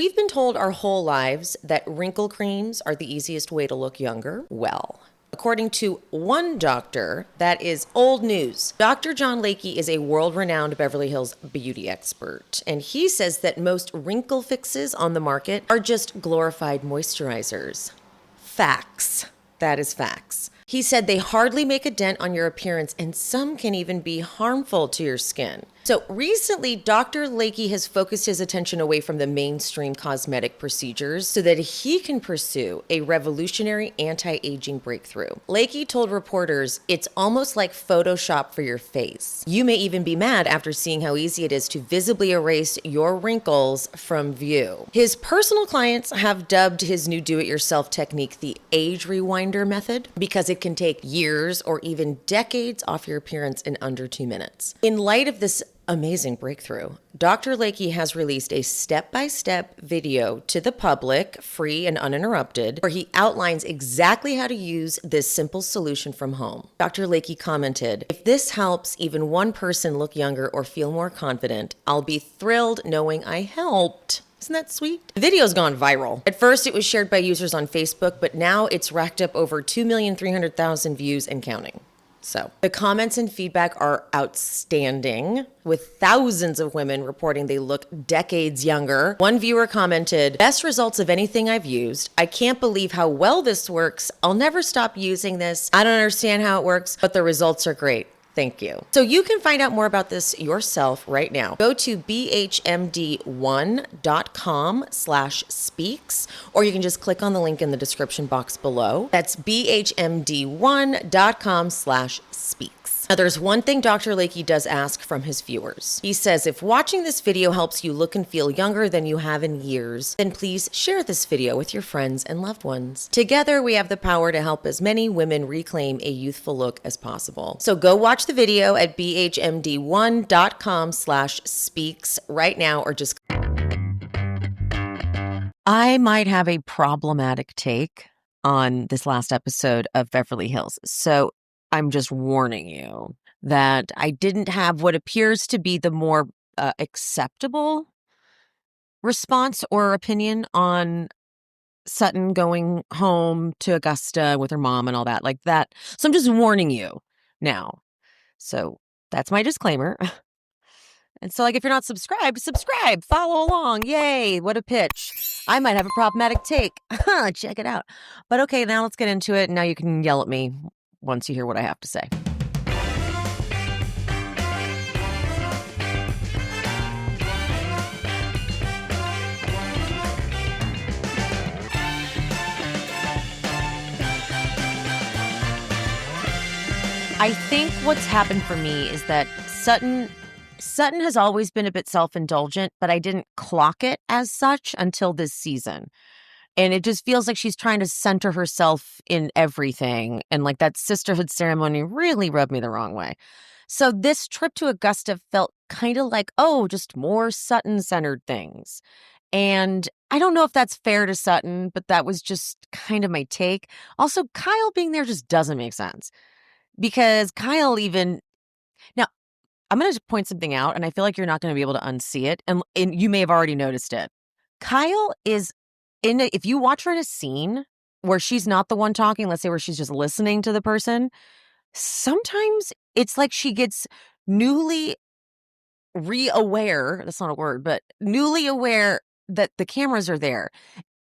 we've been told our whole lives that wrinkle creams are the easiest way to look younger. Well, according to one doctor, that is old news. Dr. John Lakey is a world-renowned Beverly Hills beauty expert, and he says that most wrinkle fixes on the market are just glorified moisturizers. Facts. That is facts. He said they hardly make a dent on your appearance, and some can even be harmful to your skin. So recently, Dr. Lakey has focused his attention away from the mainstream cosmetic procedures so that he can pursue a revolutionary anti-aging breakthrough. Lakey told reporters, "It's almost like Photoshop for your face. You may even be mad after seeing how easy it is to visibly erase your wrinkles from view." His personal clients have dubbed his new do-it-yourself technique the age rewinder method because it can take years or even decades off your appearance in under 2 minutes. In light of this amazing breakthrough, Dr. Lakey has released a step-by-step video to the public, free and uninterrupted, where he outlines exactly how to use this simple solution from home. Dr. Lakey commented, "If this helps even one person look younger or feel more confident, I'll be thrilled knowing I helped." Isn't that sweet? The video's gone viral. At first, it was shared by users on Facebook, but now it's racked up over 2,300,000 views and counting. So the comments and feedback are outstanding, with thousands of women reporting they look decades younger. One viewer commented, "Best results of anything I've used. I can't believe how well this works. I'll never stop using this. I don't understand how it works, but the results are great. Thank you." So you can find out more about this yourself right now. Go to bhmd1.com/speaks, or you can just click on the link in the description box below. That's bhmd1.com/speaks. Now, there's one thing Dr. Lakey does ask from his viewers. He says, if watching this video helps you look and feel younger than you have in years, then please share this video with your friends and loved ones. Together, we have the power to help as many women reclaim a youthful look as possible. So go watch the video at bhmd1.com/speaks right now, or just... I might have a problematic take on this last episode of Beverly Hills. So I'm just warning you that I didn't have what appears to be the more acceptable response or opinion on Sutton going home to Augusta with her mom and all that like that. So I'm just warning you now. So that's my disclaimer. And so, like, if you're not subscribed, subscribe, follow along. Yay, what a pitch. I might have a problematic take. Check it out. But okay, now let's get into it. Now you can yell at me once you hear what I have to say. I think what's happened for me is that Sutton has always been a bit self-indulgent, but I didn't clock it as such until this season. And it just feels like she's trying to center herself in everything. And like that sisterhood ceremony really rubbed me the wrong way. So this trip to Augusta felt kind of like, oh, just more Sutton-centered things. And I don't know if that's fair to Sutton, but that was just kind of my take. Also, Kyle being there just doesn't make sense. Because Kyle even... Now, I'm going to point something out, and I feel like you're not going to be able to unsee it. And you may have already noticed it. Kyle is... if you watch her in a scene where she's not the one talking, let's say where she's just listening to the person, sometimes it's like she gets newly re-aware, that's not a word, but newly aware that the cameras are there.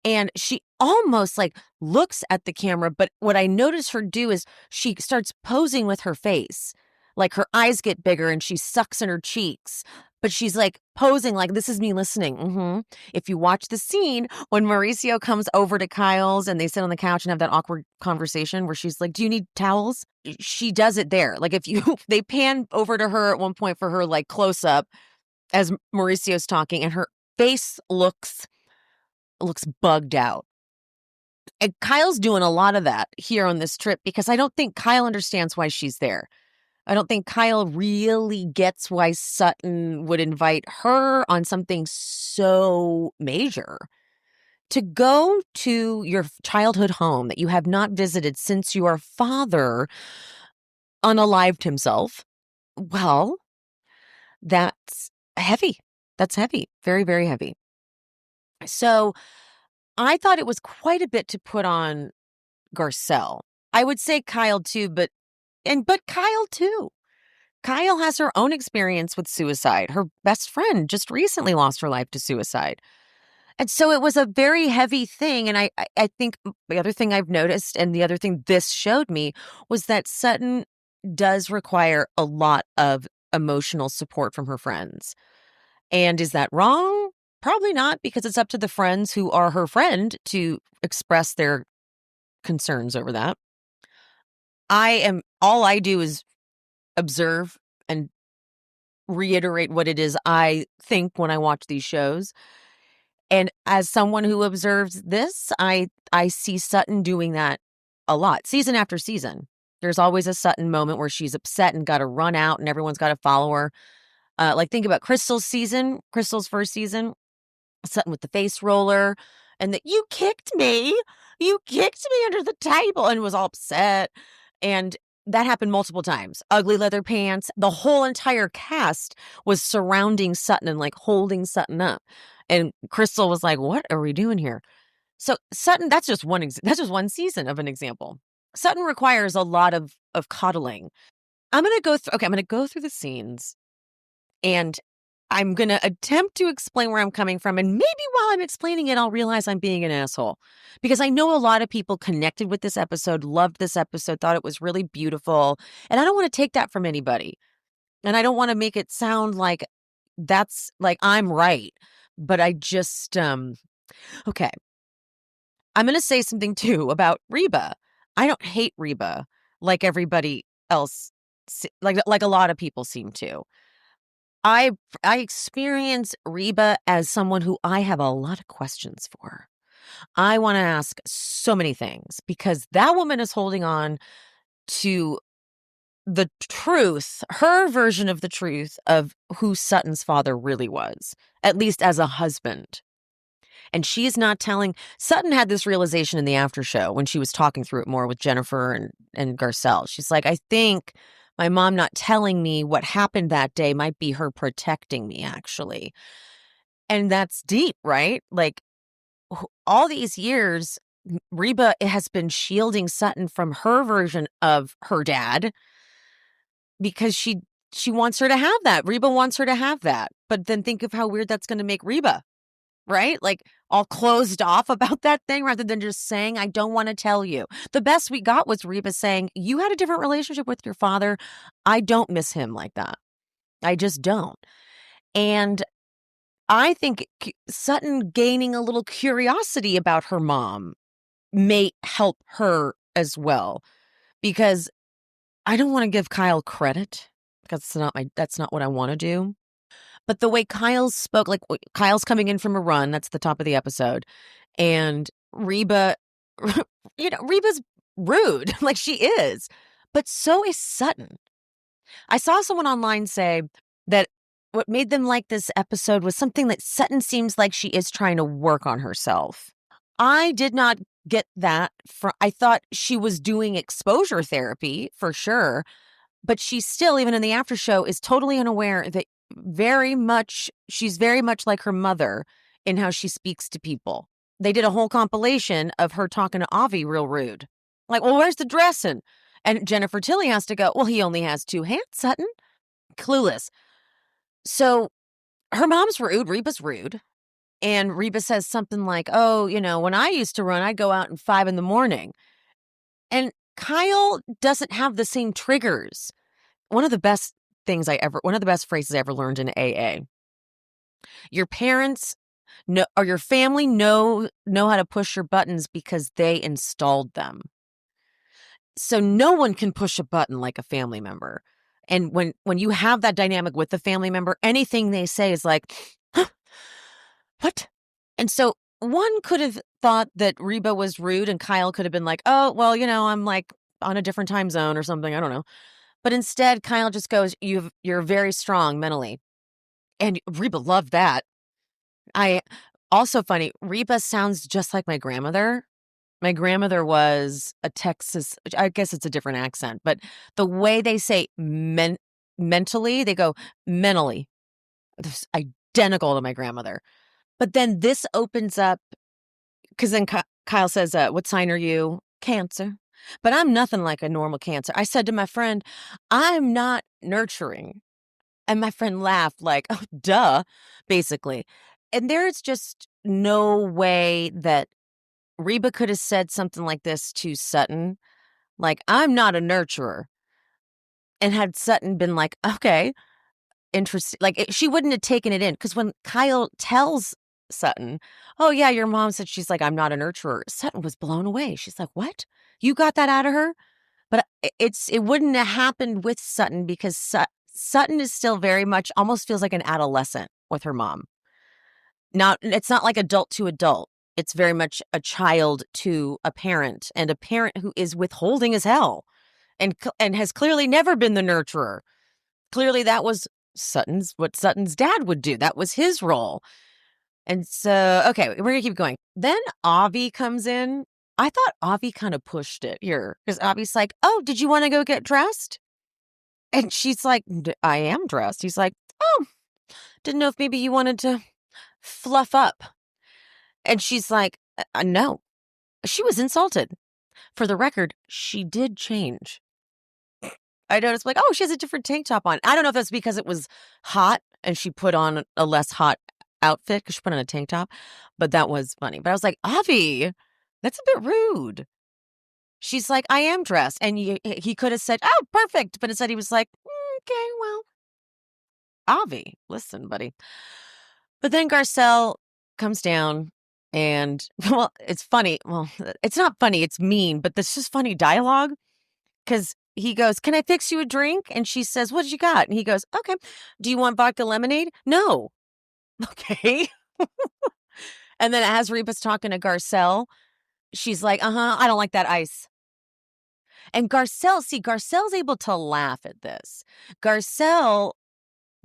And she almost like looks at the camera, but what I notice her do is she starts posing with her face. Like her eyes get bigger and she sucks in her cheeks. But she's like posing like, this is me listening. If you watch the scene when Mauricio comes over to Kyle's and they sit on the couch and have that awkward conversation where she's like, do you need towels? She does it there. Like they pan over to her at one point for her like close up as Mauricio's talking and her face looks bugged out. And Kyle's doing a lot of that here on this trip because I don't think Kyle understands why she's there. I don't think Kyle really gets why Sutton would invite her on something so major. To go to your childhood home that you have not visited since your father unalived himself, well, that's heavy. That's heavy. Very, very heavy. So I thought it was quite a bit to put on Garcelle. I would say Kyle too, but Kyle too. Kyle has her own experience with suicide. Her best friend just recently lost her life to suicide. And so it was a very heavy thing. And I think the other thing I've noticed and the other thing this showed me was that Sutton does require a lot of emotional support from her friends. And is that wrong? Probably not, because it's up to the friends who are her friend to express their concerns over that. All I do is observe and reiterate what it is I think when I watch these shows. And as someone who observes this, I see Sutton doing that a lot, season after season. There's always a Sutton moment where she's upset and got to run out and everyone's got to follow her. Like think about Crystal's first season, Sutton with the face roller, and that you kicked me under the table, and was all upset. And that happened multiple times. Ugly leather pants. The whole entire cast was surrounding Sutton and like holding Sutton up. And Crystal was like, "What are we doing here?" So Sutton, that's just one season of an example. Sutton requires a lot of coddling. I'm gonna go through the scenes, and I'm going to attempt to explain where I'm coming from. And maybe while I'm explaining it, I'll realize I'm being an asshole, because I know a lot of people connected with this episode, loved this episode, thought it was really beautiful. And I don't want to take that from anybody. And I don't want to make it sound like that's like I'm right. But I just, okay. I'm going to say something too about Reba. I don't hate Reba like everybody else, like a lot of people seem to. I I experience Reba as someone who I have a lot of questions for. I want to ask so many things because that woman is holding on to the truth, her version of the truth of who Sutton's father really was, at least as a husband. And she is not telling. Sutton had this realization in the after show when she was talking through it more with Jennifer and Garcelle. She's like, I think my mom not telling me what happened that day might be her protecting me, actually. And that's deep, right? Like all these years, Reba has been shielding Sutton from her version of her dad because she wants her to have that. Reba wants her to have that. But then think of how weird that's going to make Reba, right? Like all closed off about that thing rather than just saying, I don't want to tell you. The best we got was Reba saying, you had a different relationship with your father. I don't miss him like that. I just don't. And I think Sutton gaining a little curiosity about her mom may help her as well, because I don't want to give Kyle credit. That's not what I want to do. But the way Kyle spoke, like Kyle's coming in from a run, that's the top of the episode. And Reba, Reba's rude, like she is, but so is Sutton. I saw someone online say that what made them like this episode was something that Sutton seems like she is trying to work on herself. I did not get that I thought she was doing exposure therapy for sure, but she still, even in the after show, is totally unaware that she's very much like her mother in how she speaks to people. They did a whole compilation of her talking to Avi real rude. Like, well, where's the dressing? And Jennifer Tilly has to go, well, he only has two hands, Sutton. Clueless. So her mom's rude. Reba's rude. And Reba says something like, oh, when I used to run, I'd go out at 5 a.m. And Kyle doesn't have the same triggers. One of the best phrases I ever learned in AA. Your parents know, or your family know how to push your buttons because they installed them. So no one can push a button like a family member. And when you have that dynamic with the family member, anything they say is like, huh, what? And so one could have thought that Reba was rude and Kyle could have been like, oh, well, I'm like on a different time zone or something. I don't know. But instead, Kyle just goes, you're very strong mentally. And Reba loved that. Also funny, Reba sounds just like my grandmother. My grandmother was a Texas, I guess it's a different accent, but the way they say mentally, they go mentally. It's identical to my grandmother. But then this opens up, because then Kyle says, what sign are you? Cancer. But I'm nothing like a normal Cancer. I said to my friend, I'm not nurturing. And my friend laughed like, oh, duh, basically. And there's just no way that Reba could have said something like this to Sutton. Like, I'm not a nurturer. And had Sutton been like, okay, interesting. Like, she wouldn't have taken it in. Because when Kyle tells Sutton, oh, yeah, your mom said, she's like, I'm not a nurturer. Sutton was blown away. She's like, what? You got that out of her? But it wouldn't have happened with Sutton because Sutton is still very much, almost feels like an adolescent with her mom. It's not like adult to adult. It's very much a child to a parent, and a parent who is withholding as hell and has clearly never been the nurturer. Clearly that was what Sutton's dad would do. That was his role. And so, okay, we're going to keep going. Then Avi comes in. I thought Avi kind of pushed it here because Avi's like, oh, did you want to go get dressed? And she's like, I am dressed. He's like, oh, didn't know if maybe you wanted to fluff up. And she's like, no. She was insulted. For the record, she did change. I noticed, like, oh, she has a different tank top on. I don't know if that's because it was hot and she put on a less hot outfit because she put on a tank top, but that was funny. But I was like, Avi, that's a bit rude. She's like, I am dressed. And he could have said, oh, perfect. But instead he was like, okay, well, Avi, listen, buddy. But then Garcelle comes down and, well, it's funny. Well, it's not funny. It's mean, but this is funny dialogue because he goes, can I fix you a drink? And she says, what did you got? And he goes, okay. Do you want vodka lemonade? No. Okay. And then as Reba's talking to Garcelle, she's like, I don't like that ice. And Garcelle's able to laugh at this. Garcelle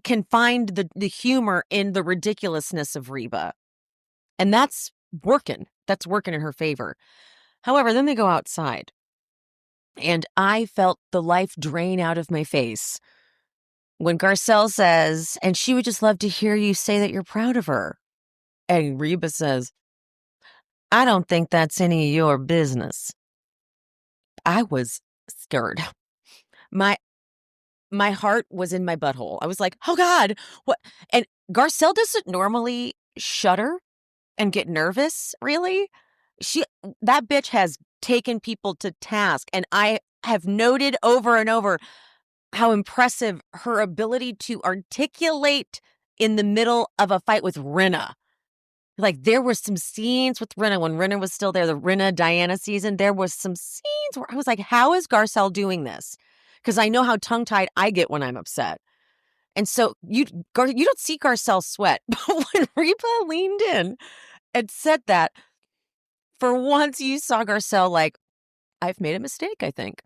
can find the humor in the ridiculousness of Reba. And that's working. That's working in her favor. However, then they go outside. And I felt the life drain out of my face when Garcelle says, and she would just love to hear you say that you're proud of her. And Reba says, I don't think that's any of your business. I was scared. My heart was in my butthole. I was like, oh God, what? And Garcelle doesn't normally shudder and get nervous, really. That bitch has taken people to task. And I have noted over and over how impressive her ability to articulate in the middle of a fight with Rinna. Like, there were some scenes with Rinna when Rinna was still there, the Rinna Diana season. There was some scenes where I was like, how is Garcelle doing this? Because I know how tongue-tied I get when I'm upset. And so you don't see Garcelle sweat. But when Reba leaned in and said that, for once you saw Garcelle like, I've made a mistake, I think.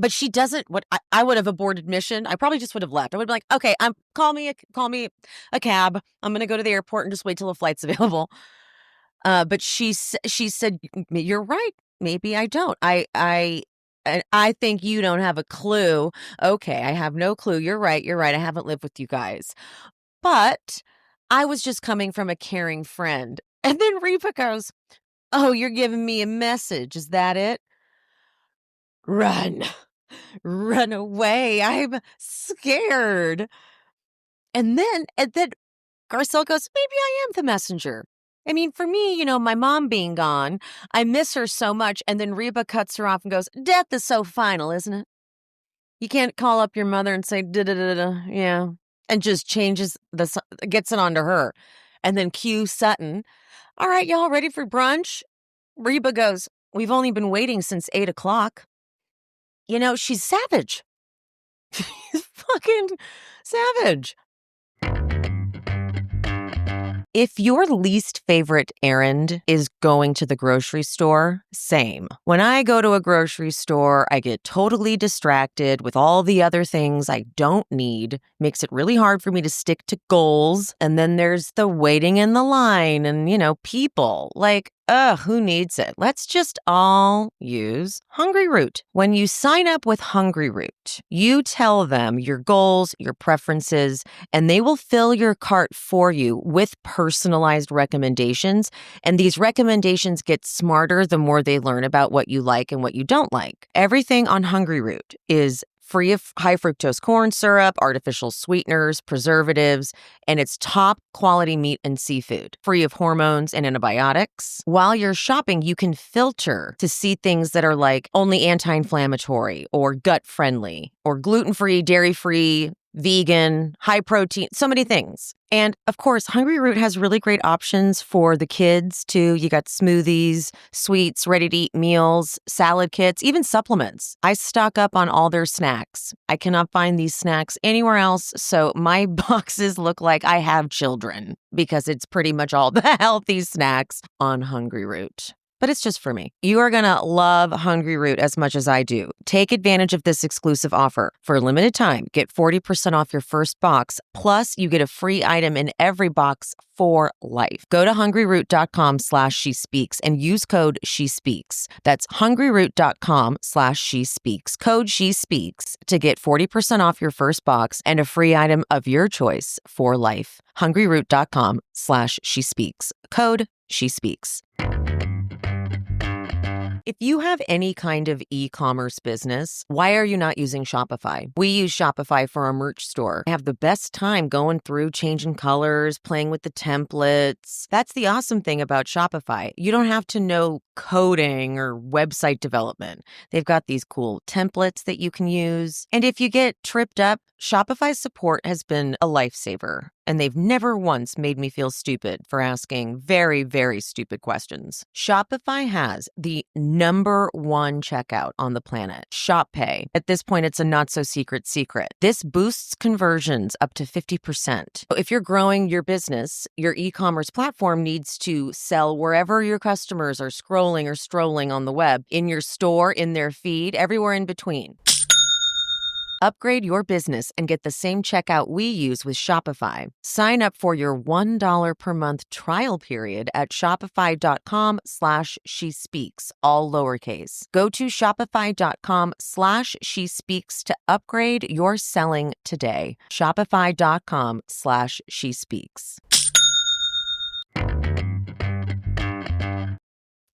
But she doesn't. What I would have aborted mission. I probably just would have left. I would be like, okay, call me a cab. I'm going to go to the airport and just wait till a flight's available. But she said, you're right. Maybe I don't. I think you don't have a clue. Okay, I have no clue. You're right. I haven't lived with you guys. But I was just coming from a caring friend. And then Reba goes, oh, you're giving me a message. Is that it? Run away. I'm scared. And then Garcelle goes, maybe I am the messenger. I mean, for me, my mom being gone, I miss her so much. And then Reba cuts her off and goes, death is so final, isn't it? You can't call up your mother and say, da-da-da-da, yeah, and just gets it onto her. And then cue Sutton. All right, y'all ready for brunch? Reba goes, we've only been waiting since 8 o'clock. She's savage. She's fucking savage. If your least favorite errand is going to the grocery store, same. When I go to a grocery store, I get totally distracted with all the other things I don't need. Makes it really hard for me to stick to goals. And then there's the waiting in the line and, people. Like, Ugh, who needs it? Let's just all use Hungry Root. When you sign up with Hungry Root, you tell them your goals, your preferences, and they will fill your cart for you with personalized recommendations. And these recommendations get smarter the more they learn about what you like and what you don't like. Everything on Hungry Root is free of high fructose corn syrup, artificial sweeteners, preservatives, and it's top quality meat and seafood, free of hormones and antibiotics. While you're shopping, you can filter to see things that are like only anti-inflammatory or gut friendly or gluten-free, dairy-free, vegan, high protein, so many things. And of course, Hungry Root has really great options for the kids too. You got smoothies, sweets, ready to eat meals, salad kits, even supplements. I stock up on all their snacks. I cannot find these snacks anywhere else, so my boxes look like I have children because it's pretty much all the healthy snacks on Hungry Root. But it's just for me. You are going to love Hungry Root as much as I do. Take advantage of this exclusive offer. For a limited time, get 40% off your first box, plus you get a free item in every box for life. Go to hungryroot.com/shespeaks and use code SHESPEAKS. That's hungryroot.com/shespeaks. Code SHESPEAKS to get 40% off your first box and a free item of your choice for life. hungryroot.com/shespeaks. Code SHESPEAKS. If you have any kind of e-commerce business, why are you not using Shopify? We use Shopify for our merch store. I have the best time going through, changing colors, playing with the templates. That's the awesome thing about Shopify. You don't have to know coding or website development. They've got these cool templates that you can use. And if you get tripped up, Shopify's support has been a lifesaver. And they've never once made me feel stupid for asking very, very stupid questions. Shopify has the #1 checkout on the planet, Shop Pay. At this point, it's a not-so-secret secret. This boosts conversions up to 50%. If you're growing your business, your e-commerce platform needs to sell wherever your customers are scrolling or strolling on the web, in your store, in their feed, everywhere in between. Upgrade your business and get the same checkout we use with Shopify. Sign up for your $1 per month trial period at shopify.com/shespeaks, all lowercase. Go to shopify.com/shespeaks to upgrade your selling today. Shopify.com/shespeaks.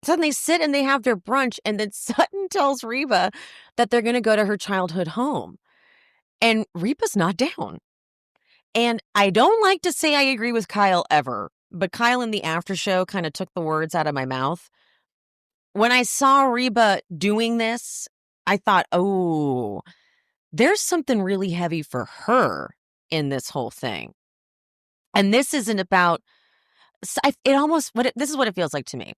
So then they sit and they have their brunch, and then Sutton tells Reba that they're going to go to her childhood home. And Reba's not down. And I don't like to say I agree with Kyle ever, but Kyle in the after show kind of took the words out of my mouth. When I saw Reba doing this, I thought, oh, there's something really heavy for her in this whole thing. And this isn't about, this is what it feels like to me.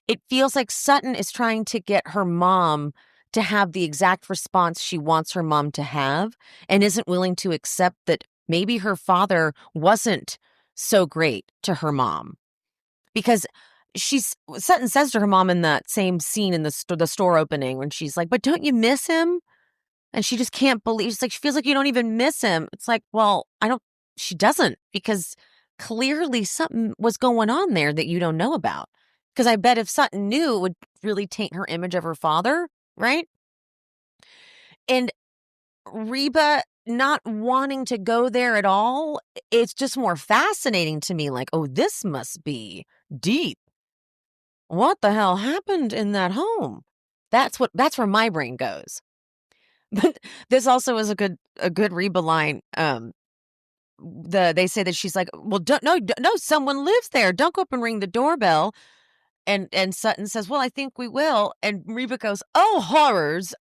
It feels like Sutton is trying to get her mom to have the exact response she wants her mom to have and isn't willing to accept that maybe her father wasn't so great to her mom. Because Sutton says to her mom in that same scene in the store opening when she's like, but don't you miss him? And she just can't believe, it's like, she feels like you don't even miss him. It's like, well, she doesn't, because clearly something was going on there that you don't know about. Because I bet if Sutton knew, it would really taint her image of her father, right? And Reba not wanting to go there at all, it's just more fascinating to me. Like, oh, this must be deep. What the hell happened in that home? That's where my brain goes. But this also is a good Reba line. They say that she's like, well, no, someone lives there. Don't go up and ring the doorbell. And Sutton says, well, I think we will. And Reba goes, oh, horrors.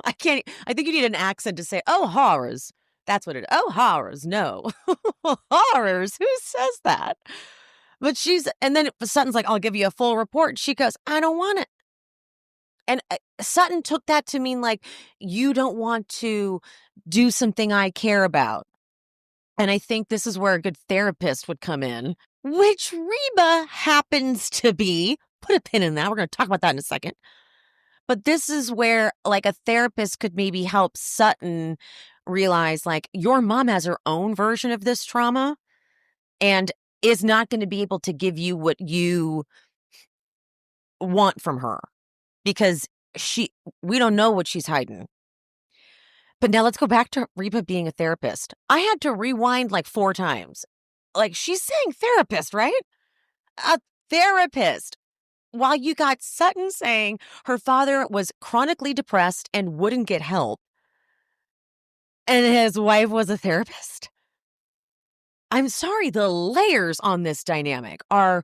I think you need an accent to say, oh, horrors. That's what it is. Oh, horrors. No. Horrors. Who says that? But and then Sutton's like, I'll give you a full report. She goes, I don't want it. And Sutton took that to mean like, you don't want to do something I care about. And I think this is where a good therapist would come in, which Reba happens to be. Put a pin in that. We're going to talk about that in a second. But this is where like a therapist could maybe help Sutton realize like your mom has her own version of this trauma. And is not going to be able to give you what you want from her because we don't know what she's hiding. But now let's go back to Reba being a therapist. I had to rewind like 4 times. Like, she's saying therapist, right? A therapist. While you got Sutton saying her father was chronically depressed and wouldn't get help, and his wife was a therapist. I'm sorry, the layers on this dynamic are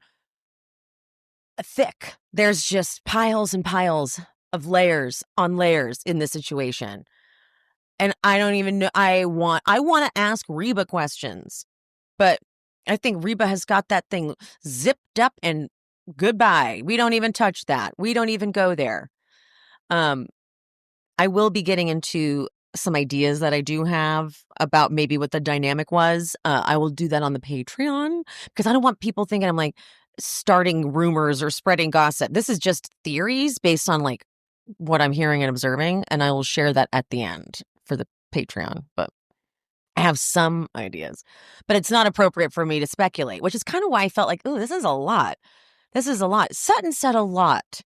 thick. There's just piles and piles of layers on layers in this situation. And I don't even know. I want to ask Reba questions, but I think Reba has got that thing zipped up and goodbye. We don't even touch that. We don't even go there. I will be getting into some ideas that I do have about maybe what the dynamic was. I will do that on the Patreon because I don't want people thinking I'm like starting rumors or spreading gossip. This is just theories based on like what I'm hearing and observing, and I will share that at the end for the Patreon. But I have some ideas, but it's not appropriate for me to speculate, which is kind of why I felt like, oh, this is a lot. This is a lot. Sutton said a lot.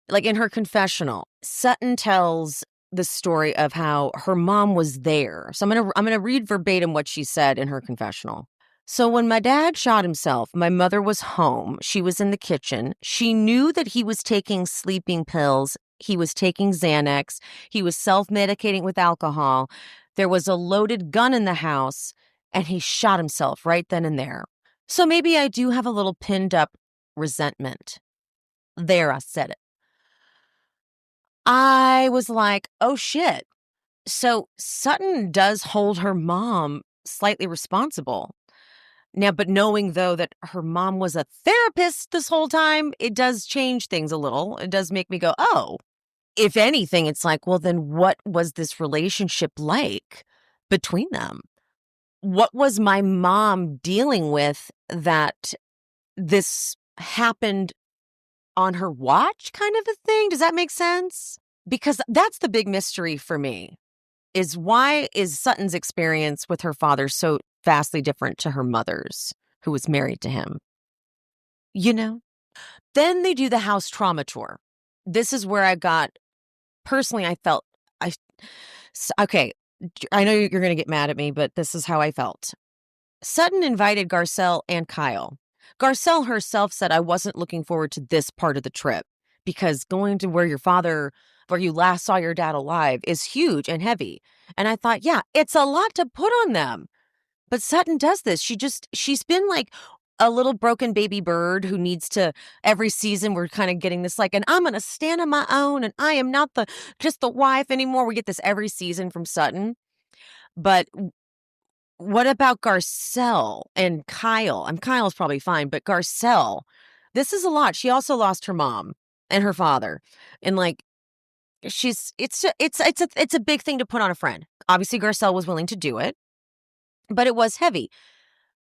Like in her confessional, Sutton tells the story of how her mom was there. So I'm gonna read verbatim what she said in her confessional. So when my dad shot himself, my mother was home. She was in the kitchen. She knew that he was taking sleeping pills. He was taking Xanax. He was self-medicating with alcohol. There was a loaded gun in the house, and he shot himself right then and there. So maybe I do have a little pinned up resentment. There, I said it. I was like, oh shit. So Sutton does hold her mom slightly responsible. Now, but knowing though that her mom was a therapist this whole time, it does change things a little. It does make me go, oh, if anything, it's like, well, then what was this relationship like between them? What was my mom dealing with that this happened on her watch kind of a thing? Does that make sense? Because that's the big mystery for me, is why is Sutton's experience with her father so vastly different to her mother's, who was married to him? You know? Then they do the house trauma tour. This is where I got, personally, I felt, okay, I know you're going to get mad at me, but this is how I felt. Sutton invited Garcelle and Kyle. Garcelle herself said, I wasn't looking forward to this part of the trip because going to where you last saw your dad alive is huge and heavy. And I thought, yeah, it's a lot to put on them. But Sutton does this. She's been like a little broken baby bird who needs to, every season we're kind of getting this like, and I'm going to stand on my own and I am not just the wife anymore. We get this every season from Sutton. But what about Garcelle and Kyle? Kyle's probably fine, but Garcelle, this is a lot. She also lost her mom and her father. And like, it's a big thing to put on a friend. Obviously, Garcelle was willing to do it, but it was heavy.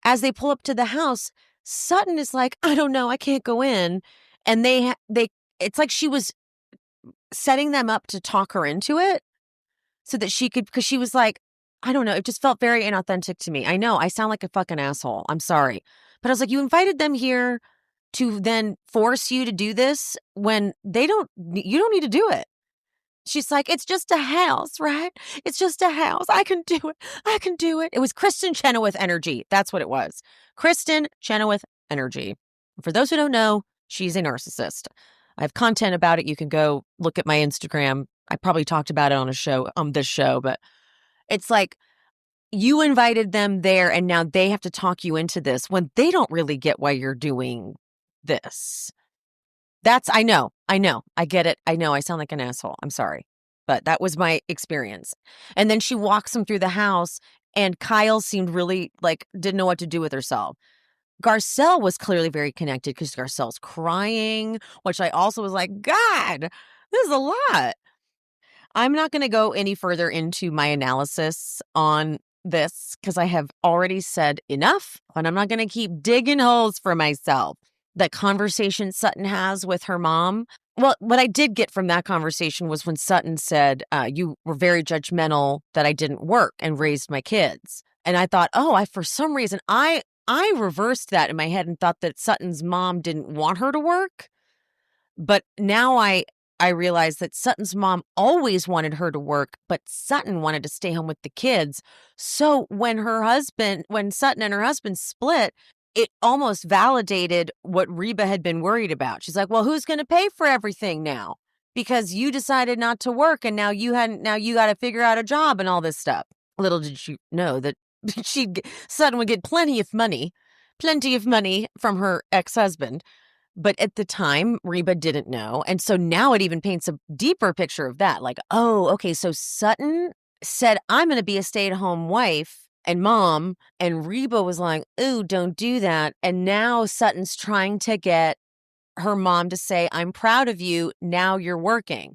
As they pull up to the house, Sutton is like, I don't know, I can't go in. And it's like she was setting them up to talk her into it so that she could, because she was like, I don't know, it just felt very inauthentic to me. I know, I sound like a fucking asshole. I'm sorry. But I was like, you invited them here to then force you to do this when you don't need to do it. She's like, it's just a house, right? It's just a house. I can do it. I can do it. It was Kristen Chenoweth energy. That's what it was. Kristen Chenoweth energy. For those who don't know, she's a narcissist. I have content about it. You can go look at my Instagram. I probably talked about it on this show, but it's like you invited them there and now they have to talk you into this when they don't really get why you're doing this. I know. I get it. I know I sound like an asshole. I'm sorry. But that was my experience. And then she walks him through the house and Kyle seemed really like didn't know what to do with herself. Garcelle was clearly very connected because Garcelle's crying, which I also was like, God, this is a lot. I'm not going to go any further into my analysis on this because I have already said enough and I'm not going to keep digging holes for myself. That conversation Sutton has with her mom. Well, what I did get from that conversation was when Sutton said, you were very judgmental that I didn't work and raised my kids. And I thought, for some reason, I I reversed that in my head and thought that Sutton's mom didn't want her to work. But now I realize that Sutton's mom always wanted her to work, but Sutton wanted to stay home with the kids. So when Sutton and her husband split, it almost validated what Reba had been worried about. She's like, well, who's going to pay for everything now? Because you decided not to work and now you got to figure out a job and all this stuff. Little did she know that Sutton would get plenty of money from her ex-husband. But at the time, Reba didn't know. And so now it even paints a deeper picture of that. Like, oh, okay, so Sutton said, I'm going to be a stay-at-home wife and mom. And Reba was like, ooh, don't do that. And now Sutton's trying to get her mom to say, I'm proud of you. Now you're working.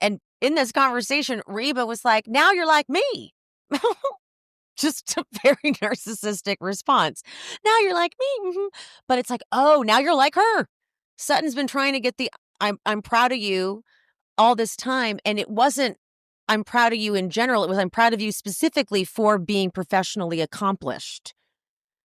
And in this conversation, Reba was like, now you're like me. Just a very narcissistic response. Now you're like me. Mm-hmm. But it's like, oh, now you're like her. Sutton's been trying to get the I'm proud of you all this time. And it wasn't I'm proud of you in general. It was I'm proud of you specifically for being professionally accomplished.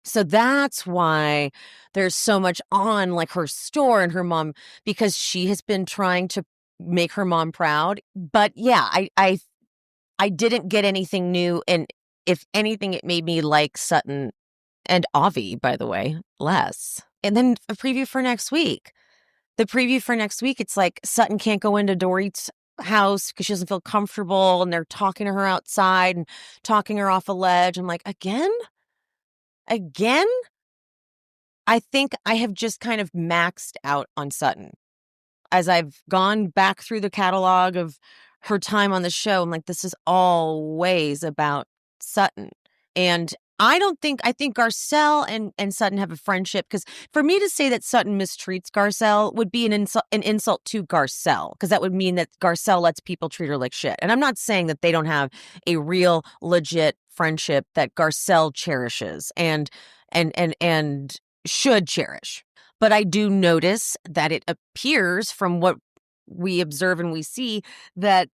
So that's why there's so much on like her store and her mom, because she has been trying to make her mom proud. But yeah, I didn't get anything new. And if anything, it made me like Sutton and Avi, by the way, less. And then a preview for next week. The preview for next week, it's like Sutton can't go into Dorit's house because she doesn't feel comfortable. And they're talking to her outside and talking her off a ledge. I'm like, again? Again? I think I have just kind of maxed out on Sutton. As I've gone back through the catalog of her time on the show, I'm like, this is always about Sutton. And I think Garcelle and Sutton have a friendship, because for me to say that Sutton mistreats Garcelle would be an insult to Garcelle, because that would mean that Garcelle lets people treat her like shit. And I'm not saying that they don't have a real, legit friendship that Garcelle cherishes and should cherish. But I do notice that it appears from what we observe and we see that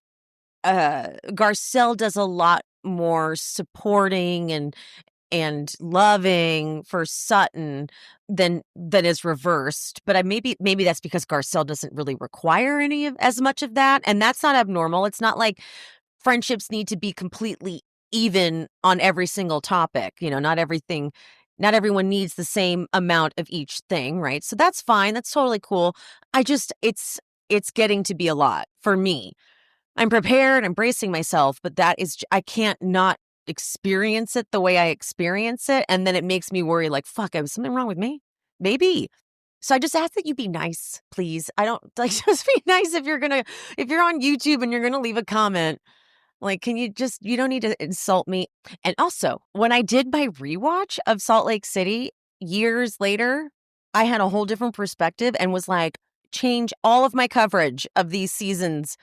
Garcelle does a lot more supporting and loving for Sutton than is reversed. But maybe that's because Garcelle doesn't really require as much of that, and that's not abnormal. It's not like friendships need to be completely even on every single topic. Not everyone needs the same amount of each thing, right? So that's fine. That's totally cool. It's getting to be a lot for me. I'm prepared, I'm bracing myself, but I can't not experience it the way I experience it. And then it makes me worry, like, fuck, was something wrong with me? Maybe. So I just ask that you be nice, please. I don't just be nice if you're on YouTube and you're going to leave a comment. Like, you don't need to insult me. And also, when I did my rewatch of Salt Lake City years later, I had a whole different perspective and was like, change all of my coverage of these seasons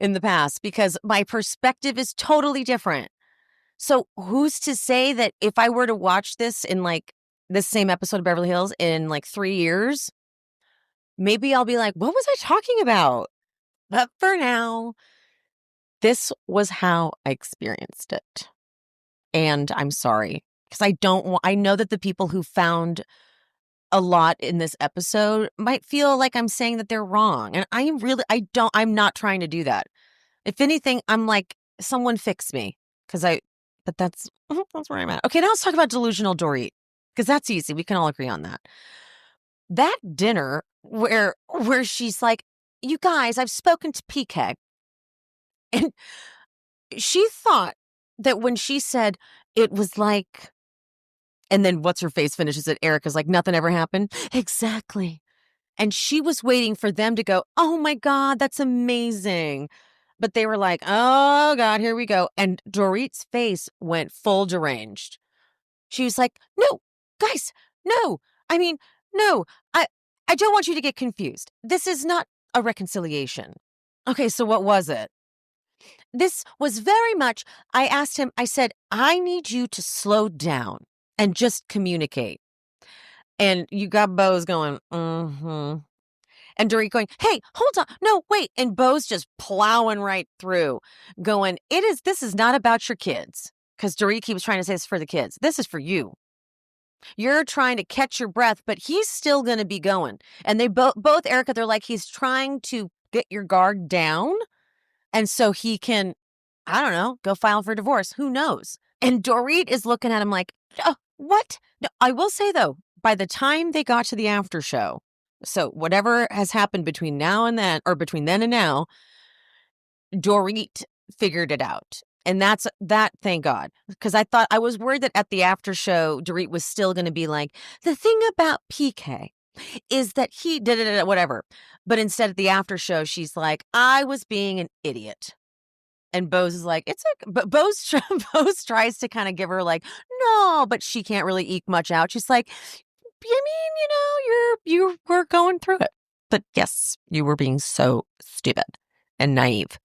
in the past, because my perspective is totally different. So who's to say that if I were to watch this in like this same episode of Beverly Hills in like 3 years, maybe I'll be like, what was I talking about? But for now, this was how I experienced it. And I'm sorry, because I know that the people who found a lot in this episode might feel like I'm saying that they're wrong. And I'm not trying to do that. If anything, I'm like, someone fix me. But that's where I'm at. Okay, now let's talk about delusional Dorit, because that's easy. We can all agree on that. That dinner where she's like, you guys, I've spoken to PK. And she thought that when she said it was like, and then what's her face finishes it, Erica's like, nothing ever happened. Exactly. And she was waiting for them to go, oh my God, that's amazing. But they were like, oh God, here we go. And Dorit's face went full deranged. She was like, no, guys, no. I mean, no, I don't want you to get confused. This is not a reconciliation. Okay, so what was it? This was very much, I asked him, I said, I need you to slow down and just communicate. And you got Bo's going, mm-hmm. And Dorit going, hey, hold on. No, wait. And Bo's just plowing right through, going, this is not about your kids. Because Dorit keeps trying to say it's for the kids. This is for you. You're trying to catch your breath, but he's still going to be going. And they both, Erica, they're like, he's trying to get your guard down. And so he can, I don't know, go file for divorce. Who knows? And Dorit is looking at him like, oh, what? No, I will say, though, by the time they got to the after show, so whatever has happened between now and then, or between then and now, Dorit figured it out. And that, thank God. Because I was worried that at the after show, Dorit was still going to be like, the thing about PK is that he did it, whatever. But instead at the after show, she's like, I was being an idiot. And Bose is like, it's okay. But Bose tries to kind of give her like, no, but she can't really eke much out. She's like, I mean, you were going through it. But yes, you were being so stupid and naive.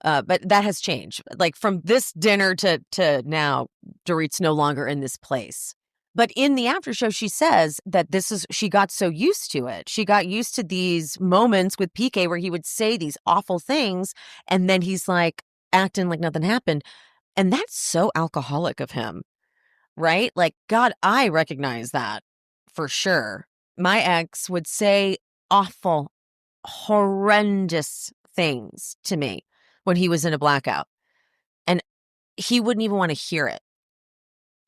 But that has changed. Like from this dinner to now, Dorit's no longer in this place. But in the after show, she says that she got so used to it. She got used to these moments with PK where he would say these awful things. And then he's like acting like nothing happened. And that's so alcoholic of him, right? Like, God, I recognize that for sure. My ex would say awful, horrendous things to me when he was in a blackout. And he wouldn't even want to hear it.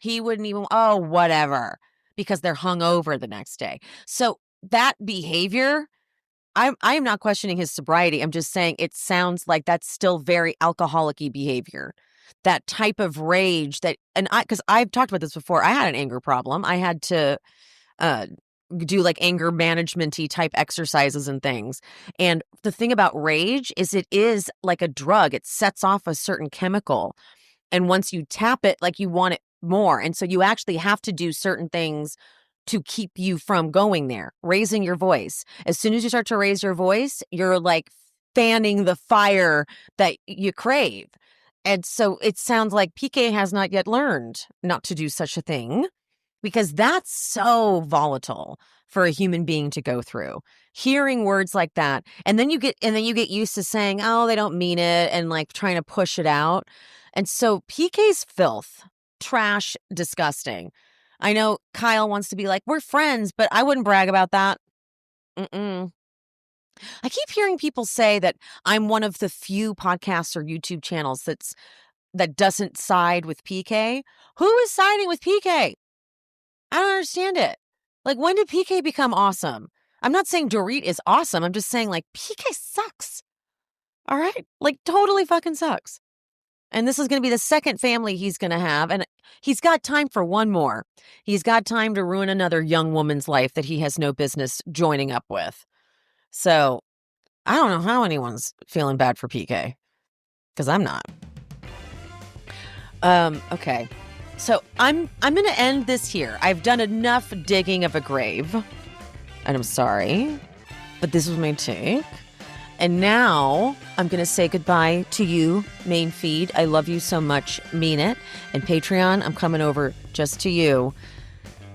He wouldn't even, oh, whatever, because they're hungover the next day. So that behavior, I'm not questioning his sobriety. I'm just saying it sounds like that's still very alcoholic-y behavior. That type of rage because I've talked about this before. I had an anger problem. I had to do like anger management-y type exercises and things. And the thing about rage is it is like a drug. It sets off a certain chemical. And once you tap it, like you want it more. And so you actually have to do certain things to keep you from going there. Raising your voice. As soon as you start to raise your voice, you're like fanning the fire that you crave. And so it sounds like PK has not yet learned not to do such a thing, because that's so volatile for a human being to go through. Hearing words like that, and then you get used to saying, "Oh, they don't mean it," and like trying to push it out. And so PK's filth, trash, disgusting. I know Kyle wants to be like, we're friends, but I wouldn't brag about that. I keep hearing people say that I'm one of the few podcasts or YouTube channels that doesn't side with PK. Who is siding with PK? I don't understand it. Like, when did PK become awesome? I'm not saying Dorit is awesome. I'm just saying, like, PK sucks. All right? Like, totally fucking sucks. And this is going to be the second family he's going to have. And he's got time for one more. He's got time to ruin another young woman's life that he has no business joining up with. So I don't know how anyone's feeling bad for PK, because I'm not. Okay. So I'm going to end this here. I've done enough digging of a grave, and I'm sorry, but this was my take. And now I'm going to say goodbye to you, main feed. I love you so much. Mean it. And Patreon, I'm coming over just to you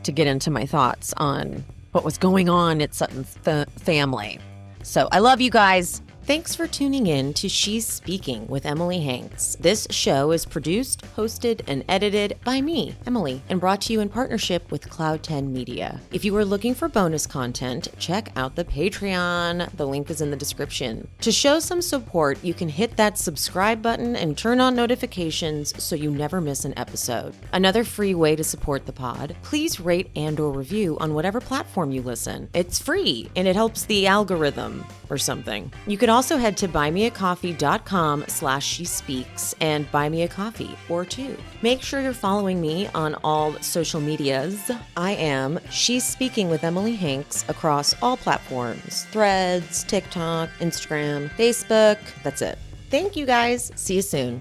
to get into my thoughts on what was going on at Sutton's family. So I love you guys. Thanks for tuning in to She's Speaking with Emily Hanks. This show is produced, hosted, and edited by me, Emily, and brought to you in partnership with Cloud 10 Media. If you are looking for bonus content, check out the Patreon. The link is in the description. To show some support, you can hit that subscribe button and turn on notifications so you never miss an episode. Another free way to support the pod, please rate and/or review on whatever platform you listen. It's free, and it helps the algorithm or something. You could also head to buymeacoffee.com/shespeaks and buy me a coffee or two. Make sure you're following me on all social medias. I am She's Speaking with Emily Hanks across all platforms: Threads, TikTok, Instagram, Facebook. That's it. Thank you guys. See you soon.